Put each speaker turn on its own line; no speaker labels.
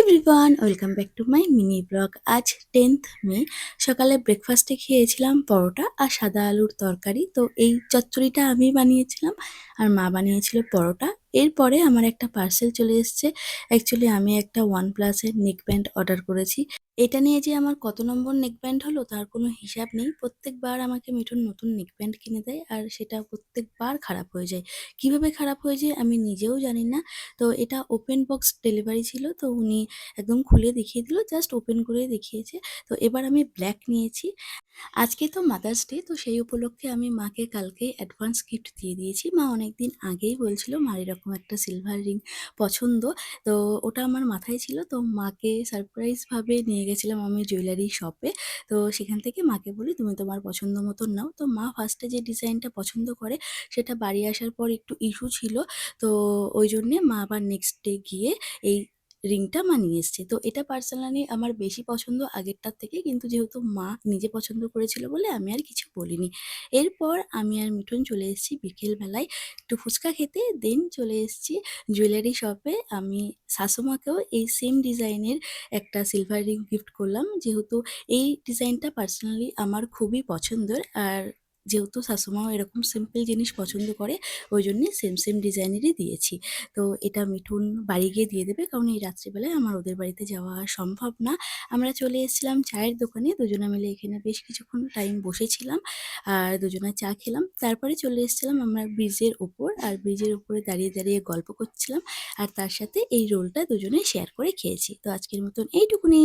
Everyone, welcome back to my mini blog. আজ 10th মে। সকালে ব্রেকফাস্টে খেয়েছিলাম পরোটা আর সাদা আলুর তরকারি। তো এই চচ্চড়িটা আমি বানিয়েছিলাম আর মা বানিয়েছিল পরোটা। এরপরে আমার একটা পার্সেল চলে এসেছে। অ্যাকচুয়ালি আমি একটা ওয়ান প্লাসের নেক ব্যান্ড অর্ডার করেছি। এটা নিয়ে যে আমার কত নম্বর নেক ব্যান্ড হলো তার কোনো হিসাব নেই। প্রত্যেকবার আমাকে মিঠুন নতুন নেক ব্যান্ড কিনে দেয় আর সেটা প্রত্যেকবার খারাপ হয়ে যায়। কিভাবে খারাপ হয়ে যায় আমি নিজেও জানি না। তো এটা ওপেন বক্স ডেলিভারি ছিল, তো উনি একদম খুলে দেখিয়ে দিল, জাস্ট ওপেন করে দেখিয়েছে। তো এবার আমি ব্ল্যাক নিয়েছি। আজকে তো মাদার্স ডে, তো সেই উপলক্ষে আমি মাকে কালকে অ্যাডভান্স গিফট দিয়ে দিয়েছি। মা অনেকদিন আগেই বলছিল মার এরকম একটা সিলভার রিং পছন্দ। তো ওটা আমার মাথায় ছিল, তো মাকে সারপ্রাইজভাবে নিয়ে গেছিলাম আমি জুয়েলারি শপে। তো সেখান থেকে মাকে বলি তুমি তোমার পছন্দ মতন নাও। তো মা ফার্স্টে যে ডিজাইনটা পছন্দ করে সেটা বাড়ি আসার পর একটু ইস্যু ছিল। তো ওই জন্যে মা আবার নেক্সট ডে গিয়ে এই রিংটা মা নিয়ে এসছে। তো এটা পার্সোনালি আমার বেশি পছন্দ আগেরটার থেকে, কিন্তু যেহেতু মা নিজে পছন্দ করেছিল বলে আমি আর কিছু বলিনি। এরপর আমি আর মিঠুন চলে এসেছি বিকেলবেলায় একটু ফুচকা খেতে, দেন চলে এসেছি জুয়েলারি শপে। আমি শাশুমাকেও এই সেম ডিজাইনের একটা সিলভার রিং গিফট করলাম, যেহেতু এই ডিজাইনটা পার্সোনালি আমার খুবই পছন্দের। আর যেহেতু শাশুমাও এরকম সিম্পল জিনিস পছন্দ করে, ওই জন্যে সেম সেম ডিজাইনেরই দিয়েছি। তো এটা মিঠুন বাড়ি গিয়ে দিয়ে দেবে, কারণ এই রাত্রিবেলায় আমার ওদের বাড়িতে যাওয়া সম্ভব না। আমরা চলে এসেছিলাম চায়ের দোকানে, দুজনে মিলে এখানে বেশ কিছুক্ষণ টাইম বসেছিলাম আর দুজনে চা খেলাম। তারপরে চলে এসেছিলাম আমরা ব্রিজের ওপর, আর ব্রিজের উপরে দাঁড়িয়ে দাঁড়িয়ে গল্প করছিলাম আর তার সাথে এই রোলটা দুজনে শেয়ার করে খেয়েছি। তো আজকের মতন এইটুকুনি।